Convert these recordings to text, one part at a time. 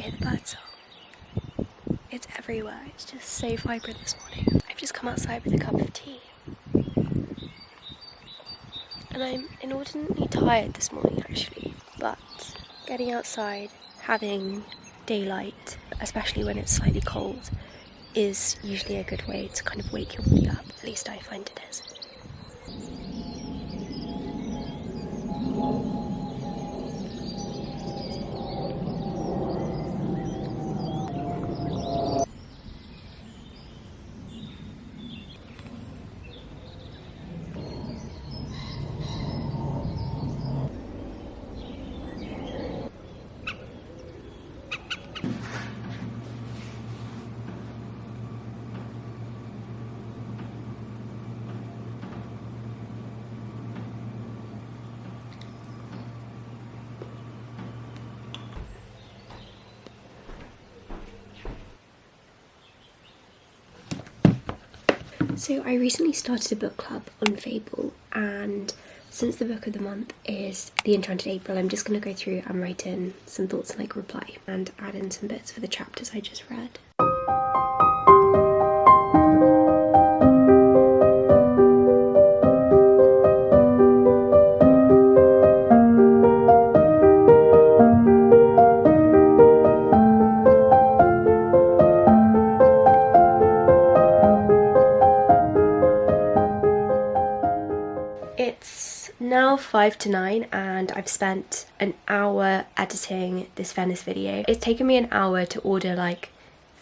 hear the bird song? It's everywhere. It's just so vibrant this morning. I've just come outside with a cup of tea. And I'm inordinately tired this morning actually, but getting outside, having daylight, especially when it's slightly cold, is usually a good way to kind of wake your body up. At least I find it is. So I recently started a book club on Fable, and since the book of the month is The Enchanted April, I'm just going to go through and write in some thoughts and like reply and add in some bits for the chapters I just read. It's now 5 to 9 and I've spent an hour editing this Venice video. It's taken me an hour to order like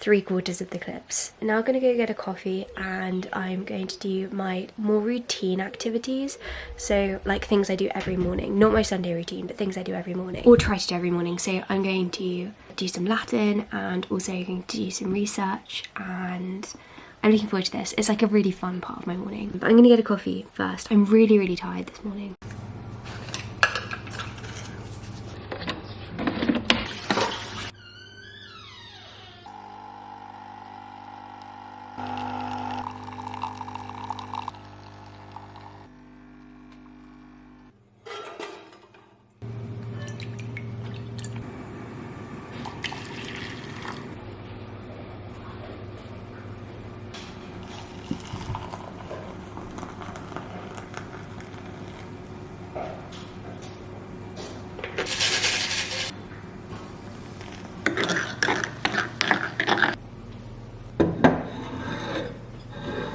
3/4 of the clips. I'm now gonna go get a coffee and I'm going to do my more routine activities. So like things I do every morning, not my Sunday routine, but things I do every morning or try to do every morning. So I'm going to do some Latin and also going to do some research, and I'm looking forward to this. It's like a really fun part of my morning. But I'm gonna get a coffee first. I'm really tired this morning.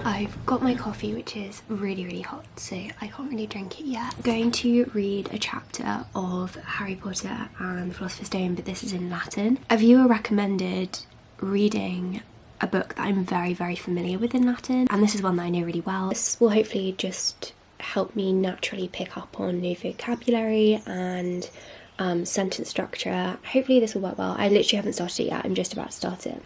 I've got my coffee, which is really hot, so I can't really drink it yet. I'm going to read a chapter of Harry Potter and the Philosopher's Stone, but this is in Latin. A viewer recommended reading a book that I'm very familiar with in Latin, and this is one that I know really well. This will hopefully just help me naturally pick up on new vocabulary and sentence structure. Hopefully this will work well. I literally haven't started it yet. I'm just about to start it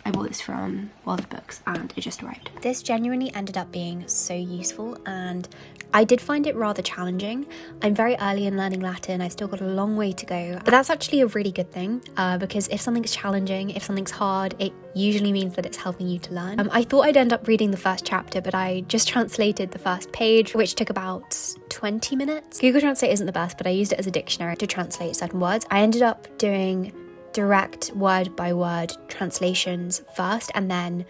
I bought this from Wild Books and it just arrived. This genuinely ended up being so useful, and I did find it rather challenging. I'm very early in learning Latin. I've still got a long way to go, but that's actually a really good thing because if something's challenging, if something's hard, it usually means that it's helping you to learn. I thought I'd end up reading the first chapter, but I just translated the first page, which took about 20 minutes. Google Translate isn't the best, but I used it as a dictionary to translate certain words. I ended up doing direct word by word translations first and then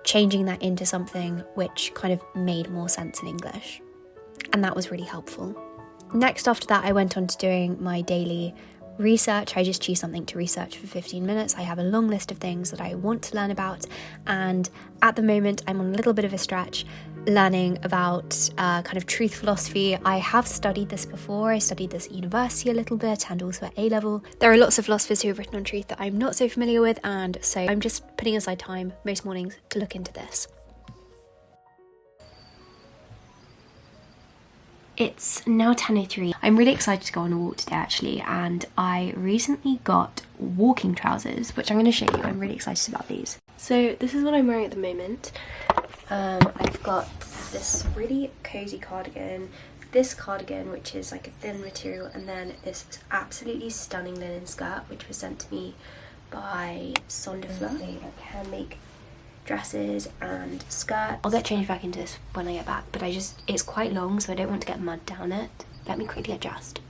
changing that into something which kind of made more sense in English, and that was really helpful. Next, after that, I went on to doing my daily research. I just choose something to research for 15 minutes. I have a long list of things that I want to learn about, and at the moment I'm on a little bit of a stretch learning about kind of truth philosophy. I have studied this before. I studied this at university a little bit and also at A-level. There are lots of philosophers who have written on truth that I'm not so familiar with, and so I'm just putting aside time most mornings to look into this. It's now 10:03. I'm really excited to go on a walk today actually, and I recently got walking trousers, which I'm going to show you. I'm really excited about these. So this is what I'm wearing at the moment. I've got this really cozy cardigan, this cardigan which is like a thin material, and then this absolutely stunning linen skirt which was sent to me by Sonderfla. They can make dresses and skirts. I'll get changed back into this when I get back, but it's quite long, so I don't want to get mud down it. Let me quickly adjust.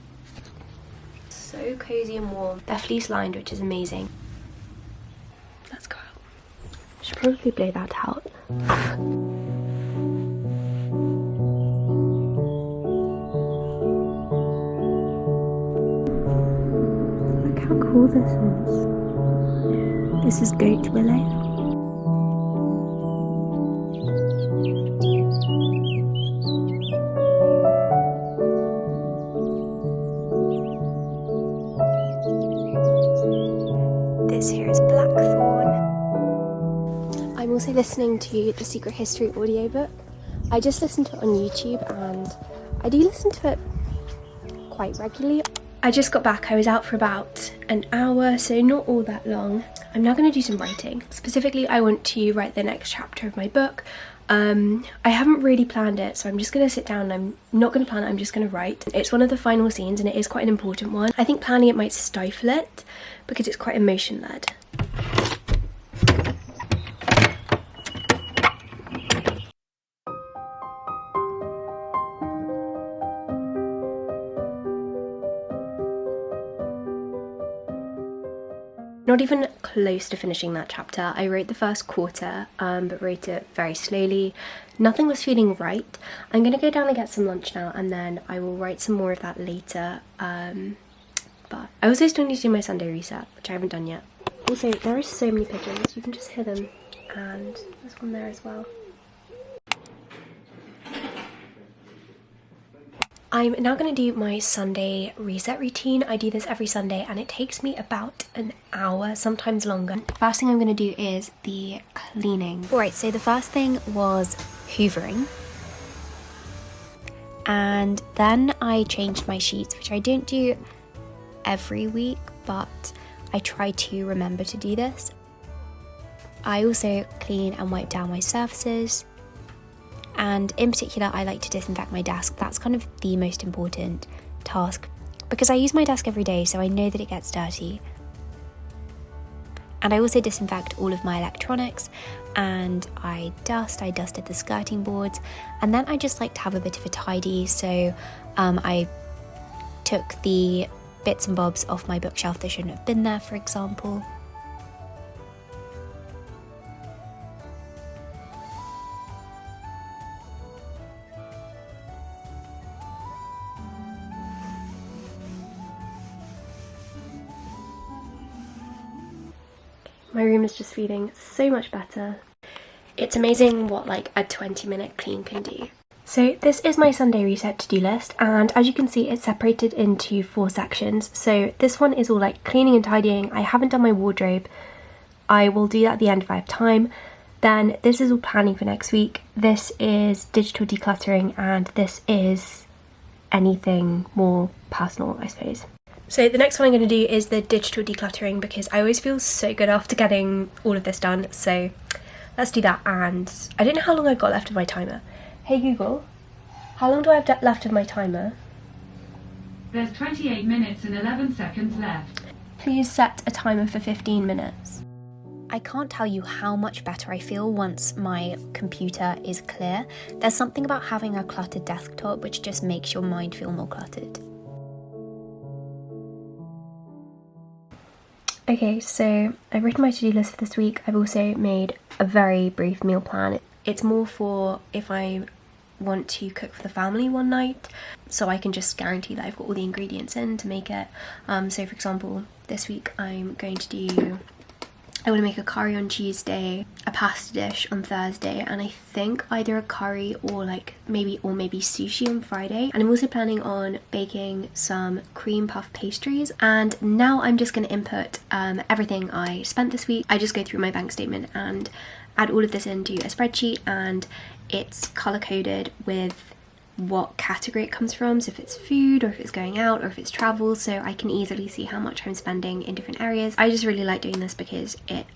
so cozy and warm. They're fleece lined, which is amazing. Let's go out. Should probably blow that out. Look how cool this is. This is goat willow. This here is blackthorn. I'm also listening to the Secret History audiobook. I just listened to it on YouTube and I do listen to it quite regularly. I just got back. I was out for about an hour, so not all that long. I'm now going to do some writing. Specifically, I want to write the next chapter of my book. I haven't really planned it, so I'm just going to sit down. I'm not going to plan it, I'm just going to write. It's one of the final scenes and it is quite an important one. I think planning it might stifle it because it's quite emotion-led. Not even close to finishing that chapter. I wrote the first quarter, but wrote it very slowly. Nothing was feeling right. I'm gonna go down and get some lunch now and then I will write some more of that later. But I also still need to do my Sunday reset, which I haven't done yet. Also, there are so many pigeons, you can just hear them. And there's one there as well. I'm now going to do my Sunday reset routine. I do this every Sunday and it takes me about an hour, sometimes longer. First thing I'm going to do is the cleaning. Alright, so the first thing was hoovering. And then I changed my sheets, which I don't do every week, but I try to remember to do this. I also clean and wipe down my surfaces. And in particular, I like to disinfect my desk. That's kind of the most important task because I use my desk every day, so I know that it gets dirty. And I also disinfect all of my electronics and I dusted the skirting boards, and then I just like to have a bit of a tidy. So I took the bits and bobs off my bookshelf that shouldn't have been there, for example. My room is just feeling so much better. It's amazing what like a 20-minute clean can do. So this is my Sunday reset to-do list, and as you can see it's separated into 4 sections. So this one is all like cleaning and tidying. I haven't done my wardrobe. I will do that at the end if I have time. Then this is all planning for next week. This is digital decluttering, and this is anything more personal, I suppose. So the next one I'm going to do is the digital decluttering because I always feel so good after getting all of this done. So let's do that, and I don't know how long I've got left of my timer. Hey Google, how long do I have left of my timer? There's 28 minutes and 11 seconds left. Please set a timer for 15 minutes. I can't tell you how much better I feel once my computer is clear. There's something about having a cluttered desktop which just makes your mind feel more cluttered. Okay, so I've written my to-do list for this week. I've also made a very brief meal plan. It's more for if I want to cook for the family one night, so I can just guarantee that I've got all the ingredients in to make it. So for example, this week I want to make a curry on Tuesday, a pasta dish on Thursday, and I think either a curry or maybe sushi on Friday. And I'm also planning on baking some cream puff pastries. And now I'm just going to input everything I spent this week. I just go through my bank statement and add all of this into a spreadsheet, and it's color coded with what category it comes from, so if it's food or if it's going out or if it's travel, so I can easily see how much I'm spending in different areas. I just really like doing this because it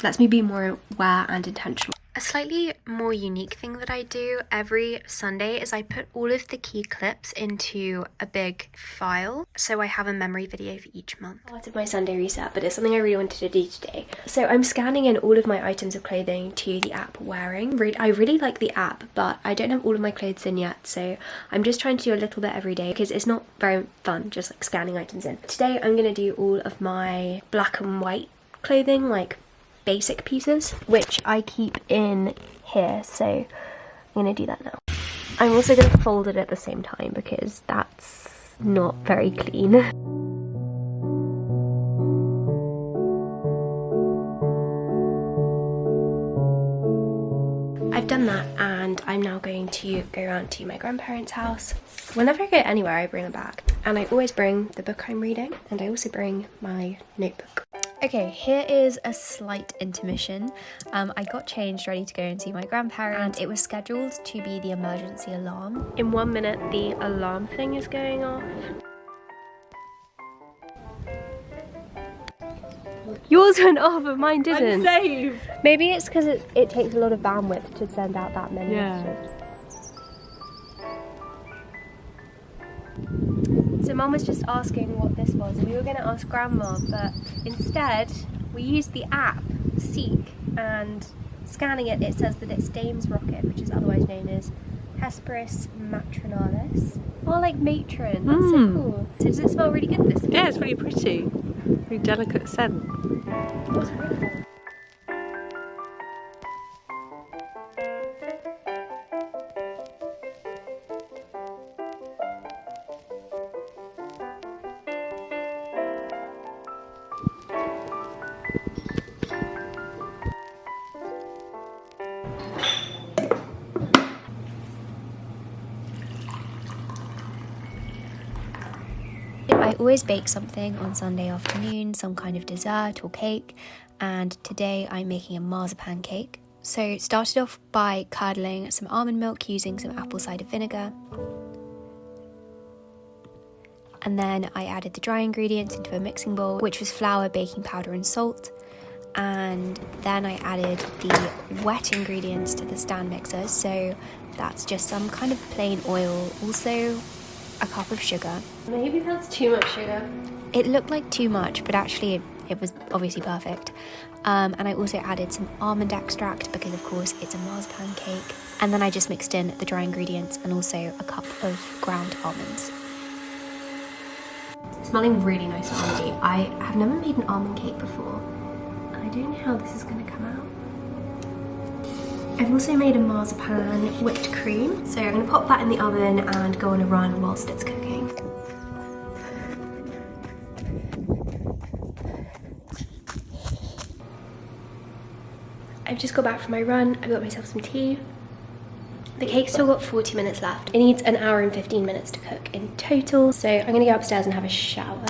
lets me be more aware and intentional. A slightly more unique thing that I do every Sunday is I put all of the key clips into a big file, so I have a memory video for each month. Part of my Sunday reset, but it's something I really wanted to do today. So I'm scanning in all of my items of clothing to the app Wearing. I really like the app, but I don't have all of my clothes in yet, so I'm just trying to do a little bit every day because it's not very fun just like scanning items in. Today I'm going to do all of my black and white clothing, like basic pieces, which I keep in here, so I'm gonna do that now. I'm also gonna fold it at the same time because that's not very clean. I've done that and I'm now going to go around to my grandparents' house. Whenever I go anywhere I bring a bag, and I always bring the book I'm reading, and I also bring my notebook. Okay, here is a slight intermission. I got changed, ready to go and see my grandparents. It was scheduled to be the emergency alarm. In 1 minute, the alarm thing is going off. Yours went off, but mine didn't. I'm safe. Maybe it's because it takes a lot of bandwidth to send out that many messages. So Mum was just asking what this was, and we were going to ask Grandma, but instead we used the app Seek, and scanning it, it says that it's Dame's rocket, which is otherwise known as Hesperus matronalis. Oh, like matron. That's so cool. So does it smell really good, this? Yeah, it's really pretty. Very delicate scent. That's really cool. I always bake something on Sunday afternoon, some kind of dessert or cake, and today I'm making a marzipan cake. So started off by curdling some almond milk using some apple cider vinegar, and then I added the dry ingredients into a mixing bowl, which was flour, baking powder and salt, and then I added the wet ingredients to the stand mixer, so that's just some kind of plain oil, also a cup of sugar. Maybe that's too much sugar. It looked like too much, but actually it was obviously perfect. And I also added some almond extract because of course it's a marzipan cake. And then I just mixed in the dry ingredients and also a cup of ground almonds. Smelling really nice almondy. I have never made an almond cake before. I don't know how this is going to come out. I've also made a marzipan whipped cream, so I'm going to pop that in the oven and go on a run whilst it's cooking. I've just got back from my run, I got myself some tea. The cake's still got 40 minutes left. It needs an hour and 15 minutes to cook in total, so I'm going to go upstairs and have a shower.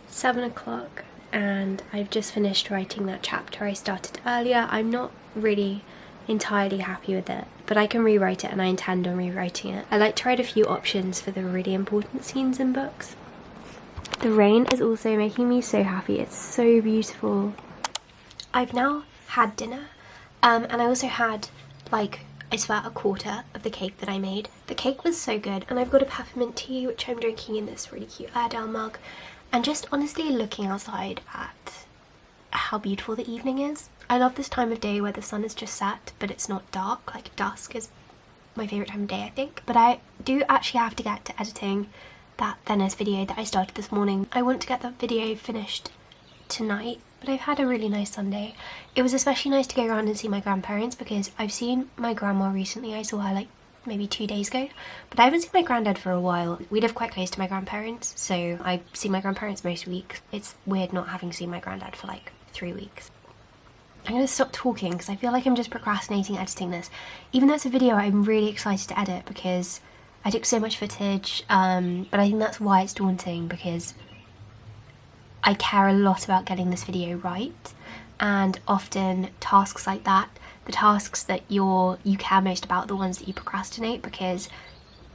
It's 7 o'clock and I've just finished writing that chapter I started earlier. I'm not really entirely happy with it, but I can rewrite it and I intend on rewriting it. I like to write a few options for the really important scenes in books. The rain is also making me so happy. It's so beautiful. I've now had dinner and I also had, like, I swear, a quarter of the cake that I made. The cake was so good, and I've got a peppermint tea which I'm drinking in this really cute Airedale mug. And just honestly looking outside at how beautiful the evening is. I love this time of day where the sun is just set, but it's not dark. Like, dusk is my favourite time of day, I think. But I do actually have to get to editing that Venice video that I started this morning. I want to get that video finished tonight, but I've had a really nice Sunday. It was especially nice to go around and see my grandparents because I've seen my grandma recently. I saw her like maybe 2 days ago, but I haven't seen my granddad for a while. We live quite close to my grandparents, so I see my grandparents most weeks. It's weird not having seen my granddad for like 3 weeks. I'm gonna stop talking because I feel like I'm just procrastinating editing this. Even though it's a video I'm really excited to edit because I took so much footage, but I think that's why it's daunting, because I care a lot about getting this video right, and often tasks like that, the tasks that you care most about, the ones that you procrastinate because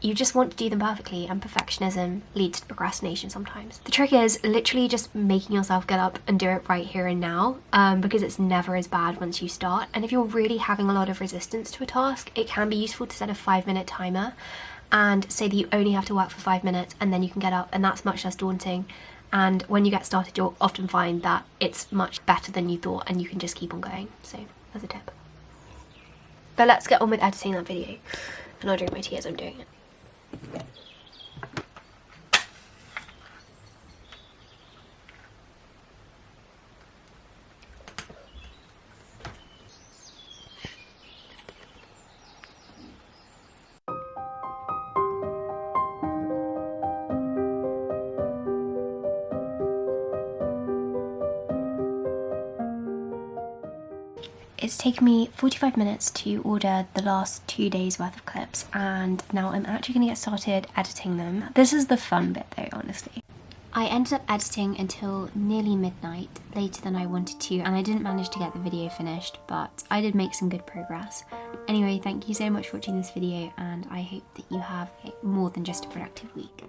you just want to do them perfectly, and perfectionism leads to procrastination sometimes. The trick is literally just making yourself get up and do it right here and now, because it's never as bad once you start. And if you're really having a lot of resistance to a task, it can be useful to set a 5-minute timer and say that you only have to work for 5 minutes and then you can get up, and that's much less daunting. And when you get started, you'll often find that it's much better than you thought and you can just keep on going. So that's a tip. But let's get on with editing that video, and I'll drink my tea as I'm doing it. It's taken me 45 minutes to order the last 2 days worth of clips, and now I'm actually going to get started editing them. This is the fun bit though, honestly. I ended up editing until nearly midnight, later than I wanted to, and I didn't manage to get the video finished, but I did make some good progress. Anyway, thank you so much for watching this video, and I hope that you have more than just a productive week.